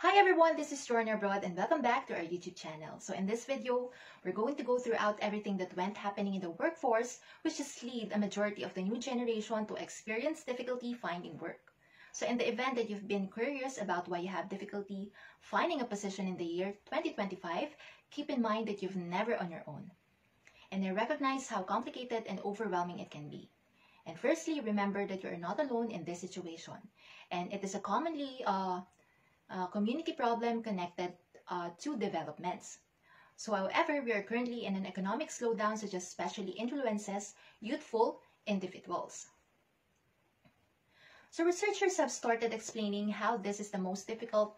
Hi everyone, this is Jorna Broad and welcome back to our YouTube channel. So in this video, we're going to go throughout everything that went happening in the workforce, which has led a majority of the new generation to experience difficulty finding work. So in the event that you've been curious about why you have difficulty finding a position in the year 2025, keep in mind that you've never on your own. And I recognize how complicated and overwhelming it can be. And firstly, remember that you're not alone in this situation. And it is a commonly community problem connected to developments. So however, we are currently in an economic slowdown such as especially influences youthful individuals. So researchers have started explaining how this is the most difficult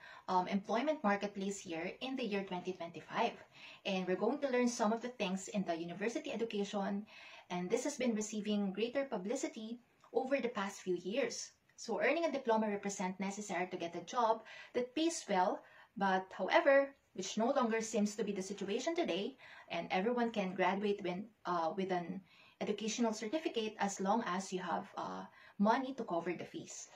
employment marketplace here in the year 2025. And we're going to learn some of the things in the university education, and this has been receiving greater publicity over the past few years. So earning a diploma represents necessary to get a job that pays well, but however, which no longer seems to be the situation today, and everyone can graduate with an educational certificate as long as you have money to cover the fees.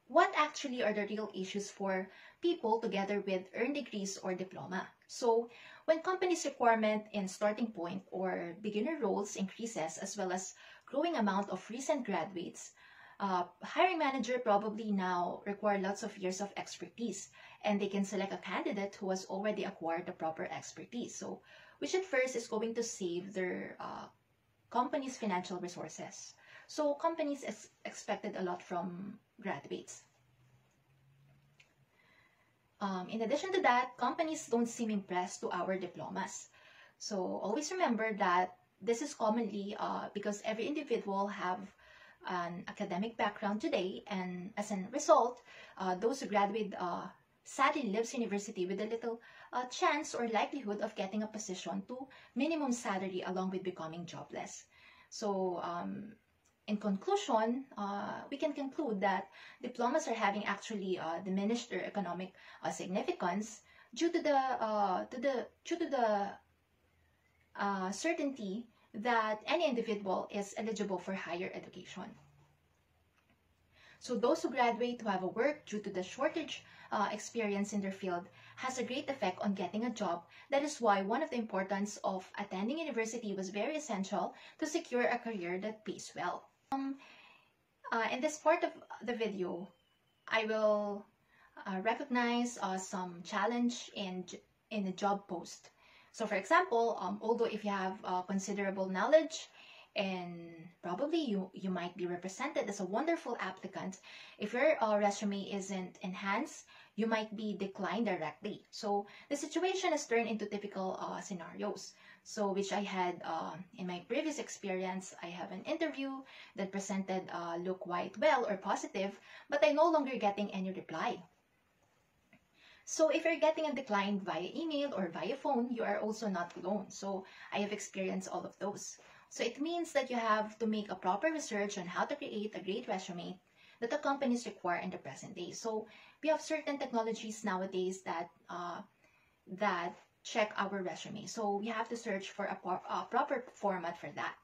What actually are the real issues for people together with earned degrees or diploma? So when companies' requirement in starting point or beginner roles increases as well as growing amount of recent graduates, hiring manager probably now require lots of years of expertise, and they can select a candidate who has already acquired the proper expertise. So, which at first is going to save their company's financial resources. So, companies expected a lot from graduates. In addition to that, companies don't seem impressed to our diplomas. So, always remember that this is commonly because every individual have an academic background today, and as a result, those who graduate sadly leaves university with a little chance or likelihood of getting a position to minimum salary along with becoming jobless. So in conclusion, we can conclude that diplomas are having actually diminished their economic significance due to the certainty that any individual is eligible for higher education. So those who graduate who have a work due to the shortage experience in their field has a great effect on getting a job. That is why one of the importance of attending university was very essential to secure a career that pays well. In this part of the video, I will recognize some challenge in a job post. So for example, although if you have considerable knowledge and probably you might be represented as a wonderful applicant, if your resume isn't enhanced, you might be declined directly. So the situation has turned into typical scenarios. So which I had in my previous experience, I have an interview that presented look quite well or positive, but I'm no longer getting any reply. So if you're getting a decline via email or via phone, you are also not alone. So I have experienced all of those. So it means that you have to make a proper research on how to create a great resume that the companies require in the present day. So we have certain technologies nowadays that check our resume. So we have to search for a proper format for that.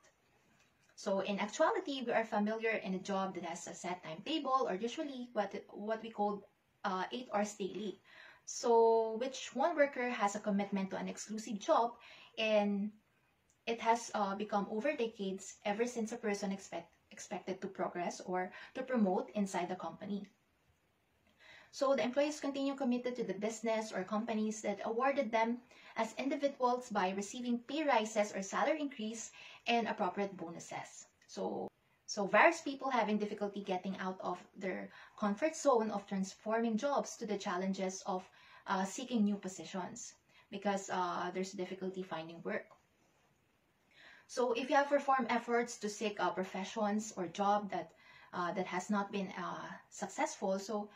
So in actuality, we are familiar in a job that has a set timetable, or usually what we call 8 hours daily. So which one worker has a commitment to an exclusive job, and it has become over decades ever since a person expected to progress or to promote inside the company. So the employees continue committed to the business or companies that awarded them as individuals by receiving pay rises or salary increase and appropriate bonuses. So various people having difficulty getting out of their comfort zone of transforming jobs to the challenges of seeking new positions because there's difficulty finding work. So if you have performed efforts to seek professions or job that has not been successful, so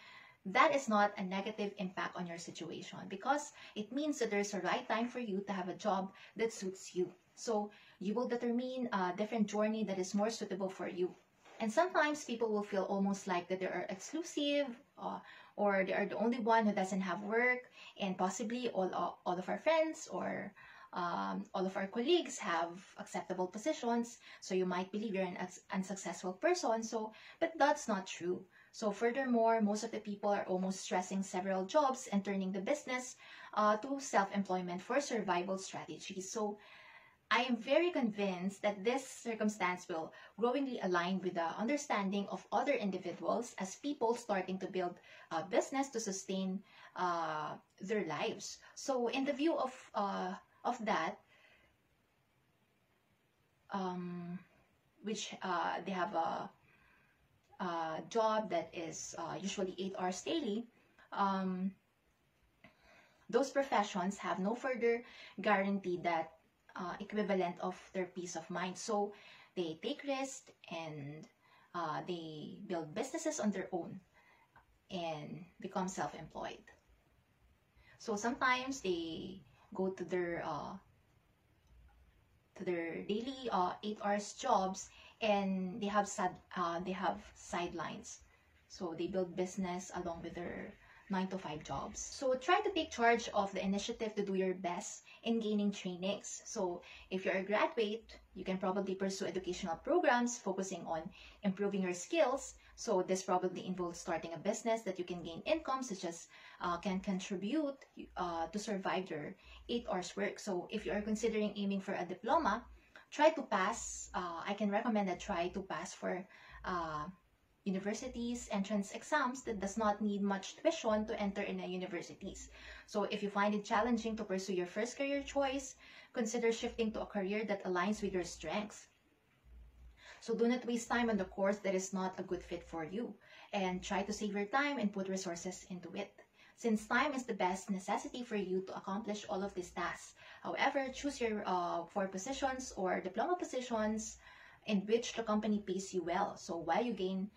that is not a negative impact on your situation because it means that there's a right time for you to have a job that suits you. So you will determine a different journey that is more suitable for you. And sometimes people will feel almost like that they are exclusive or they are the only one who doesn't have work, and possibly all of our friends or all of our colleagues have acceptable positions, so you might believe you're an unsuccessful person. But that's not true. So furthermore, most of the people are almost stressing several jobs and turning the business to self-employment for survival strategies. So I am very convinced that this circumstance will growingly align with the understanding of other individuals as people starting to build a business to sustain their lives. So in the view of that, which they have a job that is usually 8 hours daily, those professions have no further guarantee that equivalent of their peace of mind. So they take risks and they build businesses on their own and become self-employed. So sometimes they go to their daily 8 hours jobs, and they have sidelines. So they build business along with their 9 to 5 jobs. So try to take charge of the initiative to do your best in gaining trainings. So if you're a graduate, you can probably pursue educational programs focusing on improving your skills. So this probably involves starting a business that you can gain income, such as can contribute to survive your 8 hours work. So if you are considering aiming for a diploma, try to pass. I can recommend that try to pass for universities entrance exams that does not need much tuition to enter in a universities. So if you find it challenging to pursue your first career choice, consider shifting to a career that aligns with your strengths. So do not waste time on the course that is not a good fit for you, and try to save your time and put resources into it, since time is the best necessity for you to accomplish all of these tasks. However, choose your 4 positions or diploma positions in which the company pays you well, so while you gain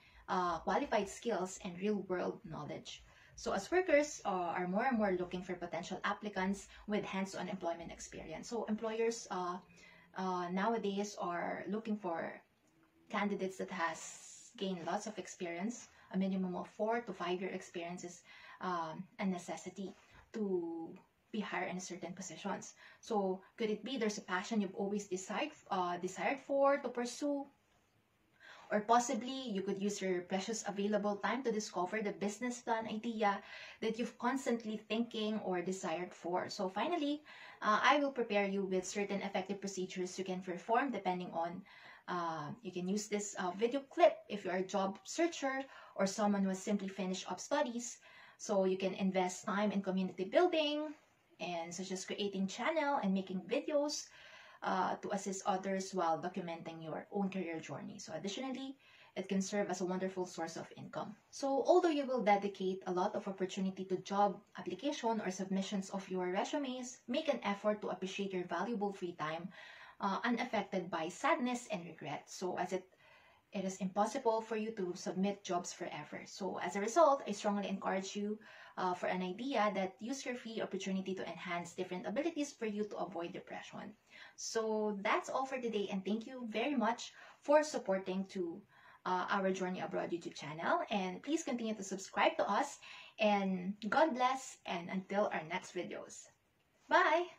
qualified skills and real-world knowledge. So as workers are more and more looking for potential applicants with hands-on employment experience. So employers nowadays are looking for candidates that has gained lots of experience. A minimum of 4 to 5 year experience is a necessity to be hired in certain positions. So could it be there's a passion you've always desired for to pursue? Or possibly you could use your precious available time to discover the business plan idea that you've constantly thinking or desired for. So finally, I will prepare you with certain effective procedures you can perform depending on, you can use this video clip if you're a job searcher or someone who has simply finished up studies. So you can invest time in community building, and such as creating channel and making videos to assist others while documenting your own career journey. So additionally, it can serve as a wonderful source of income. So although you will dedicate a lot of opportunity to job application or submissions of your resumes, make an effort to appreciate your valuable free time unaffected by sadness and regret. So as it is impossible for you to submit jobs forever. So as a result, I strongly encourage you for an idea that use your free opportunity to enhance different abilities for you to avoid depression. So that's all for today, and thank you very much for supporting to our Journey Abroad YouTube channel, and please continue to subscribe to us, and God bless, and until our next videos. Bye!